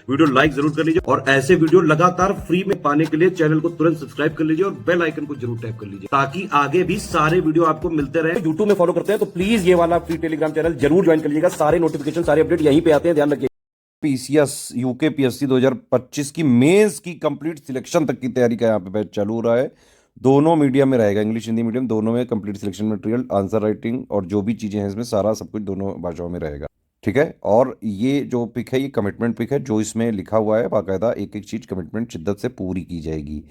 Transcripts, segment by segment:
Video like जरूर कर लीजिए और ऐसे वीडियो लगातार फ्री में पाने के लिए चैनल को तुरंत सब्सक्राइब कर लीजिए और बेल आइकन को जरूर टैप कर लीजिए ताकि आगे भी सारे वीडियो आपको मिलते रहे। यूट्यूब में फॉलो करते हैं तो प्लीज ये वाला फ्री टेलीग्राम चैनल जरूर ज्वाइन कर लीजिएगा। सारे नोटिफिकेशन सारे अपडेट यहीं पे आते हैं, ध्यान रखिए। पीसीएस यूकेपीएससी 2025 की मेंस की कंप्लीट सिलेक्शन तक की तैयारी का यहाँ पे बैच चालू हो रहा है। दोनों मीडियम में रहेगा, इंग्लिश हिंदी मीडियम दोनों में complete selection material, answer writing और जो भी चीज़ें हैं इसमें सारा सब कुछ दोनों भाषाओं में रहेगा। ठीक है। और ये जो पिक है ये कमिटमेंट पिक है, जो इसमें लिखा हुआ है बाकायदा एक एक चीज़ कमिटमेंट शिद्दत से पूरी की जाएगी।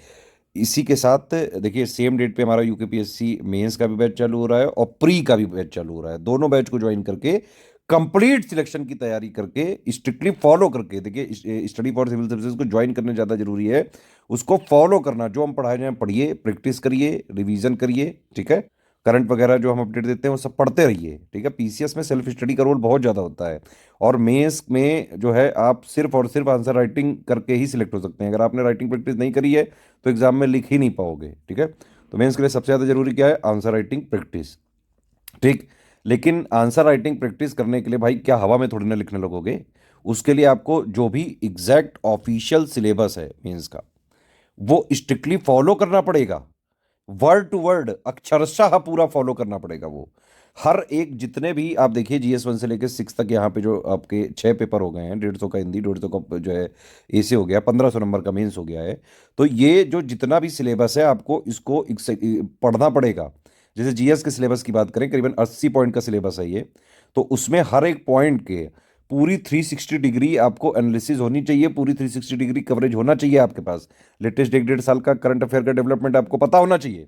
इसी के साथ देखिए सेम डेट पे हमारा यूकेपीएससी मेंस का भी बैच चालू हो रहा है और प्री का भी बैच चालू हो रहा है। दोनों बैच को ज्वाइन करके कंप्लीट सिलेक्शन की तैयारी करके स्ट्रिक्टली फॉलो करके, देखिए स्टडी फॉर सिविल सर्विसेज को ज्वाइन करने ज़्यादा जरूरी है, उसको फॉलो करना। जो हम पढ़ाए जाए पढ़िए, प्रैक्टिस करिए, रिवीजन करिए। ठीक है। करंट वगैरह जो हम अपडेट देते हैं वो सब पढ़ते रहिए। ठीक है। पीसीएस में सेल्फ स्टडी का रोल बहुत ज़्यादा होता है और मेंस में जो है आप सिर्फ और सिर्फ आंसर राइटिंग करके ही सिलेक्ट हो सकते हैं। अगर आपने राइटिंग प्रैक्टिस नहीं करी है तो एग्जाम में लिख ही नहीं पाओगे। ठीक है। तो मेंस के लिए सबसे ज़्यादा जरूरी क्या है? Answer writing practice. ठीक। लेकिन आंसर राइटिंग प्रैक्टिस करने के लिए भाई क्या हवा में थोड़ी ना लिखने लगोगे? उसके लिए आपको जो भी एग्जैक्ट ऑफिशियल सिलेबस है मेंस का वो स्ट्रिक्टली फॉलो करना पड़ेगा। वर्ड टू वर्ड अक्षरशः पूरा फॉलो करना पड़ेगा। वो हर एक जितने भी आप देखिए GS1 से लेकर 6 तक यहाँ पे जो आपके 6 पेपर हो गए हैं, 150 का हिंदी, 150 का जो है ऐसे हो गया, 1500 नंबर का मेंस हो गया है। तो ये जो जितना भी सिलेबस है आपको इसको पढ़ना पड़ेगा। जैसे जीएस के सिलेबस की बात करें, करीबन 80 पॉइंट का सिलेबस है ये। तो उसमें हर एक पॉइंट के पूरी 360 डिग्री आपको एनालिसिस होनी चाहिए, पूरी 360 डिग्री कवरेज होना चाहिए आपके पास। लेटेस्ट 1-1.5 साल का करंट अफेयर का डेवलपमेंट आपको पता होना चाहिए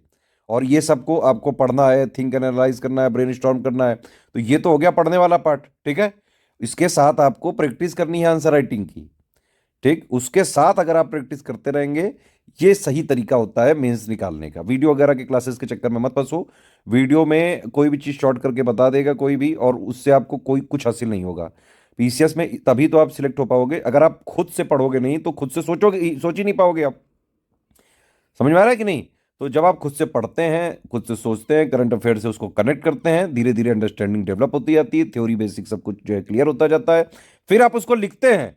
और ये सबको आपको पढ़ना है, थिंक एनालाइज करना है, ब्रेन स्टॉर्म करना है। तो ये तो हो गया पढ़ने वाला पार्ट। ठीक है। इसके साथ आपको प्रैक्टिस करनी है आंसर राइटिंग की। ठीक। उसके साथ अगर आप प्रैक्टिस करते रहेंगे, ये सही तरीका होता है मेंस निकालने का। वीडियो वगैरह के क्लासेस के चक्कर में मत फंसो। वीडियो में कोई भी चीज़ शॉर्ट करके बता देगा कोई भी, और उससे आपको कोई कुछ हासिल नहीं होगा। पीसीएस में तभी तो आप सिलेक्ट हो पाओगे अगर आप खुद से पढ़ोगे, नहीं तो खुद से सोचोगे, सोच ही नहीं पाओगे आप। समझ में आ रहा है कि नहीं? तो जब आप खुद से पढ़ते हैं, खुद से सोचते हैं, करंट अफेयर से उसको कनेक्ट करते हैं, धीरे धीरे अंडरस्टैंडिंग डेवलप होती जाती है, थ्योरी बेसिक सब कुछ जो है क्लियर होता जाता है। फिर आप उसको लिखते हैं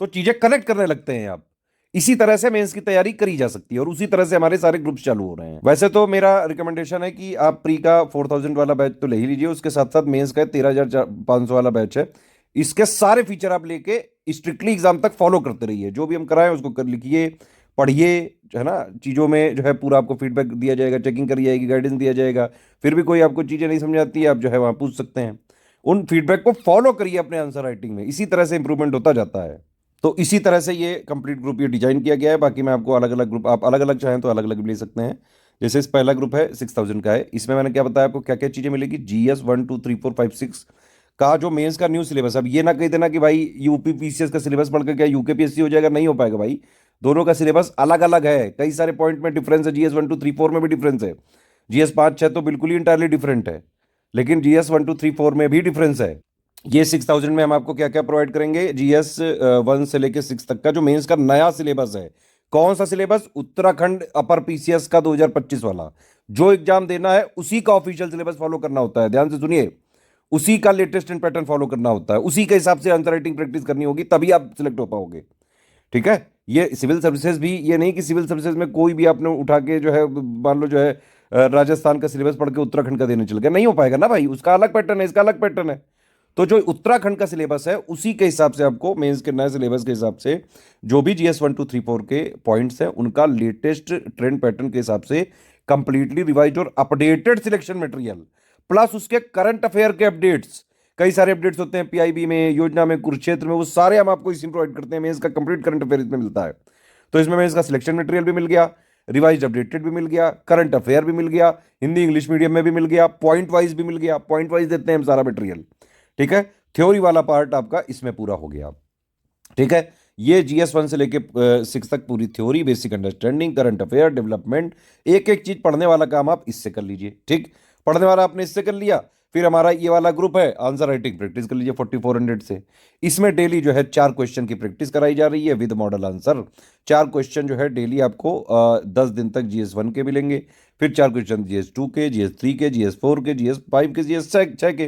तो चीजें कनेक्ट करने लगते हैं आप। इसी तरह से मेंस की तैयारी करी जा सकती है और उसी तरह से हमारे सारे ग्रुप्स चालू हो रहे हैं। वैसे तो मेरा रिकमेंडेशन है कि आप प्री का 4000 वाला बैच तो ले ही लीजिए, उसके साथ साथ मेंस का 13500 वाला बैच है। इसके सारे फीचर आप लेके स्ट्रिक्टली एग्जाम तक फॉलो करते रहिए। जो भी हम कराएं उसको कर लिखिए, पढ़िए, जो है ना, चीज़ों में जो है पूरा आपको फीडबैक दिया जाएगा, चेकिंग करी जाएगी, गाइडेंस दिया जाएगा। फिर भी कोई आपको चीज़ें नहीं समझ आती है, आप जो है वहाँ पूछ सकते हैं। उन फीडबैक को फॉलो करिए अपने आंसर राइटिंग में, इसी तरह से इंप्रूवमेंट होता जाता है। तो इसी तरह से ये कंप्लीट ग्रुप ये डिजाइन किया गया है। बाकी मैं आपको अलग अलग ग्रुप, आप अलग अलग चाहें तो अलग अलग भी ले सकते हैं। जैसे इस पहला ग्रुप है 6000 का है, इसमें मैंने क्या बताया आपको क्या क्या चीज़ें मिलेगी। GS 1 2 3 4 5 6 का जो मेंस का न्यू सिलेबस। अब ये ना कही देना कि भाई यूपी पीसीएस का सिलेबस पढ़ के क्या यूकेपीएससी हो जाएगा, नहीं हो पाएगा भाई। दोनों का सिलेबस अलग अलग है, कई सारे पॉइंट में डिफरेंस है। GS 1 2 3 4 में भी डिफरेंस है, GS 5 6 तो बिल्कुल ही इंटायरली डिफरेंट है, लेकिन GS 1 2 3 4 में भी डिफरेंस है। ये 6000 में हम आपको क्या क्या प्रोवाइड करेंगे, GS 1 से लेकर 6 तक का जो मेंस का नया सिलेबस है। कौन सा सिलेबस? उत्तराखंड अपर पीसीएस का 2025 वाला। जो एग्जाम देना है उसी का ऑफिशियल सिलेबस फॉलो करना होता है, ध्यान से सुनिए। उसी का लेटेस्ट एंड पैटर्न फॉलो करना होता है, उसी के हिसाब से आंसर राइटिंग प्रैक्टिस करनी होगी, तभी आप सिलेक्ट हो पाओगे। ठीक है। ये सिविल सर्विसेज भी ये नहीं कि सिविल सर्विसेज में कोई भी आपने उठा के जो है मान लो जो है राजस्थान का सिलेबस पढ़ के उत्तराखंड का देने चल गया, नहीं हो पाएगा ना भाई। उसका अलग पैटर्न है, इसका अलग पैटर्न है। तो जो उत्तराखंड का सिलेबस है उसी के हिसाब से आपको मेंस के नए सिलेबस के हिसाब से जो भी GS 1 2 3 4 के पॉइंट्स हैं उनका लेटेस्ट ट्रेंड पैटर्न के हिसाब से कंप्लीटली रिवाइज और अपडेटेड सिलेक्शन मटेरियल, प्लस उसके करंट अफेयर के अपडेट्स। कई सारे अपडेट्स होते हैं पीआईबी में, योजना में, कुरुक्षेत्र में, वो सारे हम आपको इसी में प्रोवाइड करते हैं। मेंस का कंप्लीट करंट अफेयर इसमें मिलता है। तो इसमें मेंस का सिलेक्शन मटेरियल भी मिल गया, रिवाइज अपडेटेड भी मिल गया, करंट अफेयर भी मिल गया, हिंदी इंग्लिश मीडियम में भी मिल गया, पॉइंट वाइज भी मिल गया। पॉइंट वाइज देते हैं हम सारा मटेरियल। ठीक है। थ्योरी वाला पार्ट आपका इसमें पूरा हो गया। ठीक है। ये GS 1 से लेके 6 तक पूरी theory, basic understanding, current affair, development, एक एक चीज पढ़ने वाला काम आप इससे कर लीजिए। ठीक। पढ़ने वाला आपने इससे कर लिया। फिर हमारा ये वाला ग्रुप है, आंसर राइटिंग प्रैक्टिस कर लीजिए 4400 से। इसमें डेली जो है 4 क्वेश्चन की प्रैक्टिस कराई जा रही है विद मॉडल आंसर। 4 क्वेश्चन जो है डेली आपको 10 दिन तक GS 1 के मिलेंगे, फिर 4 क्वेश्चन GS 2 के, GS 3 के, GS 4 के, GS 5 के, GS 6 के।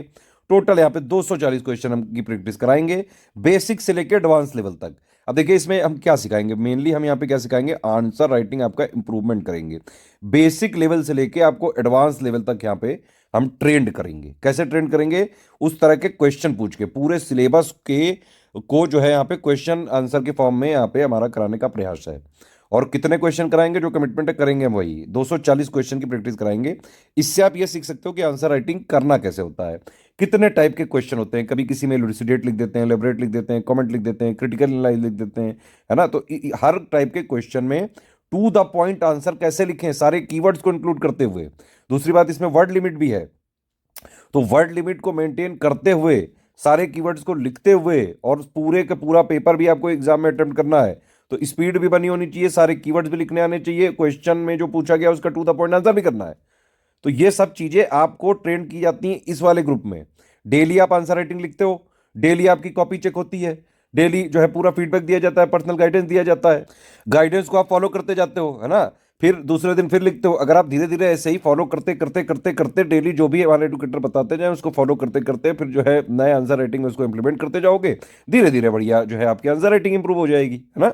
टोटल यहाँ पे 240 क्वेश्चन हम की प्रैक्टिस कराएंगे, बेसिक से लेकर एडवांस लेवल तक। अब देखिए इसमें हम क्या सिखाएंगे, मेनली हम यहाँ पे क्या सिखाएंगे, आंसर राइटिंग आपका इंप्रूवमेंट करेंगे। बेसिक लेवल से लेके आपको एडवांस लेवल तक यहाँ पे हम ट्रेंड करेंगे। कैसे ट्रेंड करेंगे, उस तरह के क्वेश्चन पूछ के पूरे सिलेबस के को जो है यहाँ पे क्वेश्चन आंसर के फॉर्म में यहाँ पे हमारा कराने का प्रयास है। और कितने क्वेश्चन कराएंगे, जो कमिटमेंट है करेंगे हम वही 240 क्वेश्चन की प्रैक्टिस कराएंगे। इससे आप ये सीख सकते हो कि आंसर राइटिंग करना कैसे होता है, कितने टाइप के क्वेश्चन होते हैं। कभी किसी में एलुसिडेट लिख देते हैं, एलेबोरेट लिख देते हैं, कमेंट लिख देते हैं, क्रिटिकल एनालाइज लिख देते हैं, है ना। तो हर टाइप के क्वेश्चन में टू द पॉइंट आंसर कैसे लिखें, सारे कीवर्ड्स को इंक्लूड करते हुए। दूसरी बात, इसमें वर्ड लिमिट भी है, तो वर्ड लिमिट को मेंटेन करते हुए, सारे कीवर्ड्स को लिखते हुए, और पूरे का पूरा पेपर भी आपको एग्जाम में अटेम्प्ट करना है, तो स्पीड भी बनी होनी चाहिए, सारे कीवर्ड्स भी लिखने आने चाहिए, क्वेश्चन में जो पूछा गया उसका टू द पॉइंट आंसर भी करना है। तो ये सब चीजें आपको ट्रेंड की जाती हैं इस वाले ग्रुप में। डेली आप आंसर राइटिंग लिखते हो, डेली आपकी कॉपी चेक होती है, डेली जो है पूरा फीडबैक दिया जाता है, पर्सनल गाइडेंस दिया जाता है, गाइडेंस को आप फॉलो करते जाते हो, है ना। फिर दूसरे दिन फिर लिखते हो। अगर आप धीरे धीरे ऐसे ही फॉलो करते करते करते करते डेली जो भी हमारे एडुकेटर बताते जाए उसको फॉलो करते करते फिर जो है नए आंसर राइटिंग में उसको इंप्लीमेंट करते जाओगे, धीरे धीरे बढ़िया जो है आपकी आंसर राइटिंग इंप्रूव हो जाएगी, है ना।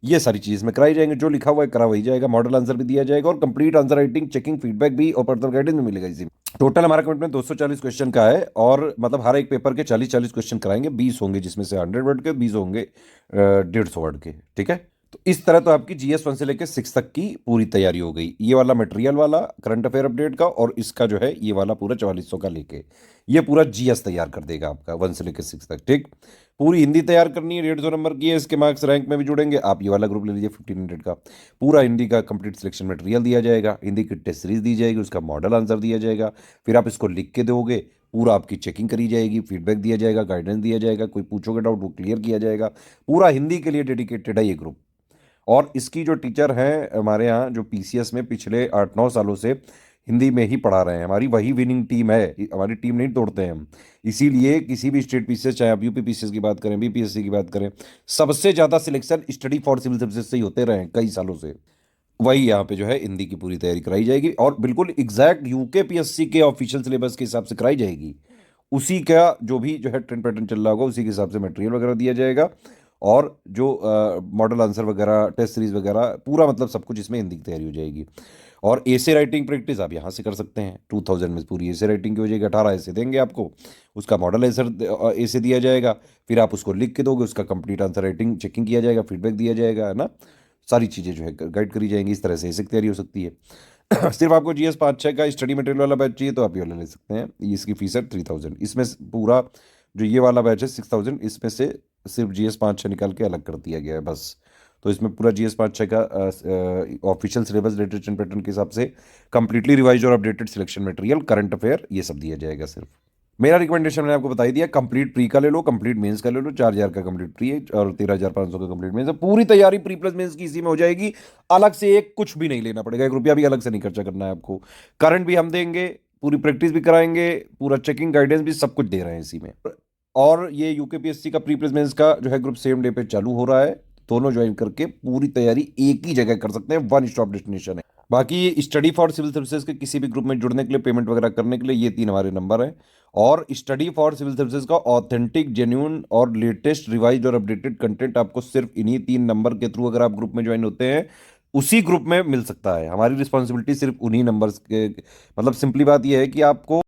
ये सारी चीज में कराई जाएंगे, जो लिखा हुआ है करा वही जाएगा, मॉडल आंसर भी दिया जाएगा और complete answer writing checking feedback भी और पर्सनल गाइडेंस भी मिलेगा इसी में। टोटल हमारा कमिटमेंट 240 क्वेश्चन का है, और मतलब हर एक पेपर के 40-40 क्वेश्चन कराएंगे, 20 होंगे जिसमें से 100 वर्ड के, 20 होंगे 150 वर्ड के, ठीक है। तो इस तरह तो आपकी जीएस 1 से लेकर 6 तक की पूरी तैयारी हो गई। ये वाला मटेरियल वाला करंट अफेयर अपडेट का, और इसका जो है ये वाला पूरा 4400 का लेके ये पूरा जीएस तैयार कर देगा आपका 1 से लेकर 6 तक, ठीक। पूरी हिंदी तैयार करनी है, 150 नंबर की है, इसके मार्क्स रैंक में भी जुड़ेंगे। आप ये वाला ग्रुप ले लीजिए 1500 का, पूरा हिंदी का कंप्लीट सिलेक्शन मटेरियल दिया जाएगा, हिंदी की टेस्ट सीरीज दी जाएगी, उसका मॉडल आंसर दिया जाएगा, फिर आप इसको लिख के दोगे, पूरा आपकी चेकिंग करी जाएगी, फीडबैक दिया जाएगा, गाइडेंस दिया जाएगा, कोई पूछोगे डाउट वो क्लियर किया जाएगा। पूरा हिंदी के लिए डेडिकेटेड है ये ग्रुप। और इसकी जो टीचर हैं हमारे यहाँ, जो पीसीएस में पिछले 8-9 सालों से हिंदी में ही पढ़ा रहे हैं, हमारी वही विनिंग टीम है, हमारी टीम नहीं तोड़ते हैं हम। इसीलिए किसी भी स्टेट पीसीएस, चाहे आप यूपी पीसीएस की बात करें, बीपीएससी की बात करें, सबसे ज़्यादा selection study for civil services से ही होते रहे हैं कई सालों से। वही यहाँ पे जो है हिंदी की पूरी तैयारी कराई जाएगी, और बिल्कुल एग्जैक्ट यूके पीएससी के ऑफिशियल सिलेबस के हिसाब से कराई जाएगी। उसी का जो भी जो है ट्रेंड पैटर्न चल रहा होगा उसी के हिसाब से मटेरियल वगैरह दिया जाएगा, और जो मॉडल आंसर वगैरह, टेस्ट सीरीज वगैरह, पूरा मतलब सब कुछ इसमें हिंदी की तैयारी हो जाएगी। और ऐसे राइटिंग प्रैक्टिस आप यहाँ से कर सकते हैं। 2000 में पूरी ऐसे राइटिंग की हो जाएगी, 18 ऐसे देंगे आपको, उसका मॉडल आंसर ऐसे दिया जाएगा, फिर आप उसको लिख के दोगे, उसका कंप्लीट आंसर राइटिंग चेकिंग किया जाएगा, फीडबैक दिया जाएगा, है ना। सारी चीज़ें जो है गाइड करी जाएंगी। इस तरह से ऐसे तैयारी हो सकती है। सिर्फ आपको जीएस 5-6 का स्टडी मटेरियल वाला बैच चाहिए तो आप ये वाला ले सकते हैं। इसकी फीस है 3000। इसमें पूरा जो ये वाला बैच है 6000, इसमें से सिर्फ जीएस 5-6 निकाल के अलग कर दिया गया है बस। तो इसमें पूरा जीएस 5-6 का ऑफिशियल सिलेबस लिटरेचर पैटर्न के हिसाब से कंप्लीटली रिवाइज और updated selection material, current affair, ये सब दिया जाएगा सिर्फ। मेरा रिकमेंडेशन मैंने आपको बता ही दिया, कंप्लीट प्री का ले लो, कंप्लीट मेंस का ले लो, 4000 का कंप्लीट प्री है और 13500 का कंप्लीट मेंस है। पूरी तैयारी प्री प्लस मेंस की इसी में हो जाएगी। अलग से एक कुछ भी नहीं लेना पड़ेगा, 1 रुपया भी अलग से नहीं खर्चा करना है आपको। करंट भी हम देंगे, पूरी प्रैक्टिस भी कराएंगे, पूरा चेकिंग गाइडेंस भी, सब कुछ दे रहे हैं इसी में। और ये यूकेपीएससी का प्री प्लस मेंस का जो है ग्रुप सेम डे पे चालू हो रहा है। दोनों ज्वाइन करके पूरी तैयारी एक ही जगह कर सकते हैं, वन स्टॉप डेस्टिनेशन है। बाकी स्टडी फॉर सिविल सर्विसेज के किसी भी ग्रुप में जुड़ने के लिए, पेमेंट वगैरह करने के लिए ये 3 हमारे नंबर हैं। और स्टडी फॉर सिविल सर्विसेज का ऑथेंटिक, जेन्युइन और लेटेस्ट रिवाइज्ड और अपडेटेड कंटेंट आपको सिर्फ इन्हीं 3 नंबर के थ्रू, अगर आप ग्रुप में ज्वाइन होते हैं, उसी ग्रुप में मिल सकता है। हमारी रिस्पॉन्सिबिलिटी सिर्फ उन्हीं नंबर्स के, मतलब सिंपली बात यह है कि आपको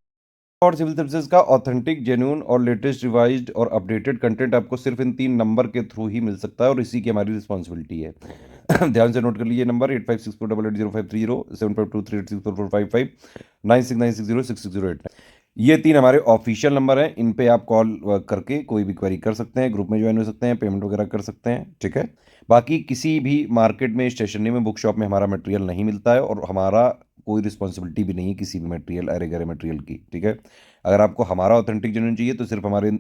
और सिविल सर्विसेज का ऑथेंटिक, जेन्युइन और लेटेस्ट रिवाइज्ड और अपडेटेड कंटेंट आपको सिर्फ इन 3 नंबर के थ्रू ही मिल सकता है, और इसी की हमारी रिस्पॉन्सिबिलिटी है। ध्यान से नोट कर लीजिए नंबर 8564880530, 7523864455, 9696066089। ये 3 हमारे ऑफिशियल नंबर हैं। इन पे आप कॉल करके कोई भी क्वेरी कर सकते हैं, ग्रुप में ज्वाइन हो सकते हैं, पेमेंट वगैरह कर सकते हैं, ठीक है। बाकी किसी भी मार्केट में, स्टेशनरी में, बुक शॉप में हमारा मटेरियल नहीं मिलता है, और हमारा कोई रिस्पॉन्सिबिलिटी भी नहीं है किसी भी मटेरियल, अरे गरे मटेरियल की, ठीक है। अगर आपको हमारा ऑथेंटिक जेन्युइन चाहिए तो सिर्फ हमारे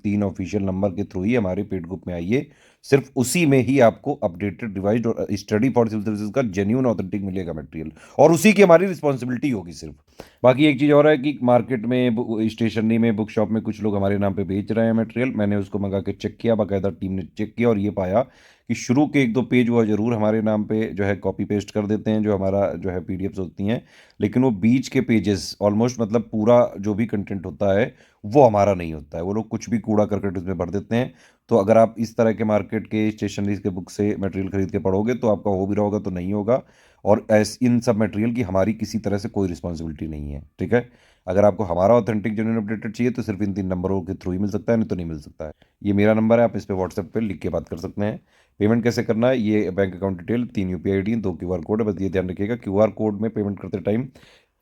3 ऑफिशियल नंबर के थ्रू ही हमारे पेड ग्रुप में आइए। सिर्फ उसी में ही आपको अपडेटेड, रिवाइज्ड और स्टडी फॉर सिविल सर्विसेज का जेन्युइन ऑथेंटिक मिलेगा मटेरियल, और उसी की हमारी रिस्पॉन्सिबिलिटी होगी सिर्फ। बाकी एक चीज़ और है कि मार्केट में, स्टेशनरी में, बुक शॉप में कुछ लोग हमारे नाम पे बेच रहे हैं मटेरियल। मैंने उसको मंगा के चेक किया, बाकायदा टीम ने चेक किया, और ये पाया कि शुरू के 1-2 पेज वो ज़रूर हमारे नाम पे जो है कॉपी पेस्ट कर देते हैं, जो हमारा जो है पीडीएफ्स होती हैं, लेकिन वो बीच के पेजेस ऑलमोस्ट, मतलब पूरा जो भी कंटेंट होता है वो हमारा नहीं होता है। वो लोग कुछ भी कूड़ा करकट उसमें भर देते हैं। तो अगर आप इस तरह के मार्केट के स्टेशनरी के बुक से मटेरियल खरीद के पढ़ोगे तो आपका हो भी रहा होगा तो नहीं होगा। और इन सब मटेरियल की हमारी किसी तरह से कोई रिस्पॉन्सिबिलिटी नहीं है, ठीक है। अगर आपको हमारा ऑथेंटिक जेन्युइन अपडेटेड चाहिए तो सिर्फ इन 3 नंबरों के थ्रू ही मिल सकता है, नहीं तो नहीं मिल सकता है। ये मेरा नंबर है, आप इस पर व्हाट्सएप पे लिख के बात कर सकते हैं। पेमेंट कैसे करना है, ये bank account detail, 3 UPI ID, 2 QR code है। बस ये ध्यान रखिएगा, क्यूआर कोड में पेमेंट करते टाइम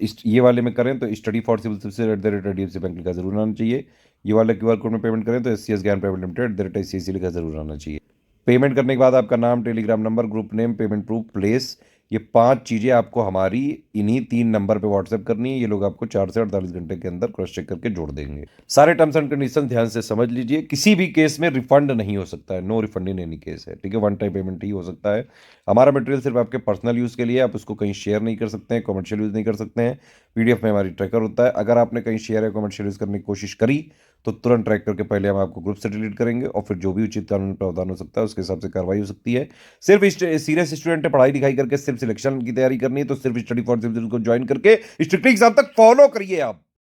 इस ये वाले में करें तो study for civil services @HDFC bank लिखा जरूर आना चाहिए। ये वाले क्यूआर कोड में पेमेंट करें तो SCS ज्ञान प्राइवेट लिमिटेड @ICICI लिखा जरूर आना चाहिए। पेमेंट करने के बाद आपका नाम, Telegram number, group name, payment proof, place, ये 5 चीज़ें आपको हमारी इन्हीं 3 नंबर पे व्हाट्सएप करनी है। ये लोग आपको 4 से 48 घंटे के अंदर क्रॉस चेक करके जोड़ देंगे। सारे टर्म्स एंड कंडीशन ध्यान से समझ लीजिए। किसी भी केस में रिफंड नहीं हो सकता है, no refund in any case है, ठीक है। वन टाइम पेमेंट ही हो सकता है। हमारा मटेरियल सिर्फ आपके पर्सनल यूज़ के लिए, आप उसको कहीं शेयर नहीं कर सकते हैं, कमर्शियल यूज़ नहीं कर सकते हैं। PDF में हमारी ट्रैकर होता है। अगर आपने कहीं शेयर या कमर्शियल यूज़ करने की कोशिश करी तो तुरंत ट्रैक करके पहले हम आपको ग्रुप से डिलीट करेंगे और फिर जो भी उचित कानूनी प्रावधान हो सकता है उसके हिसाब से कार्रवाई हो सकती है। सिर्फ सीरियस स्टूडेंट है, पढ़ाई लिखाई करके सिर्फ सिलेक्शन की तैयारी करनी है तो सिर्फ स्टडी फॉर सिविल को ज्वाइन करके स्ट्रिक्टली एग्जाम तक फॉलो करिए आप।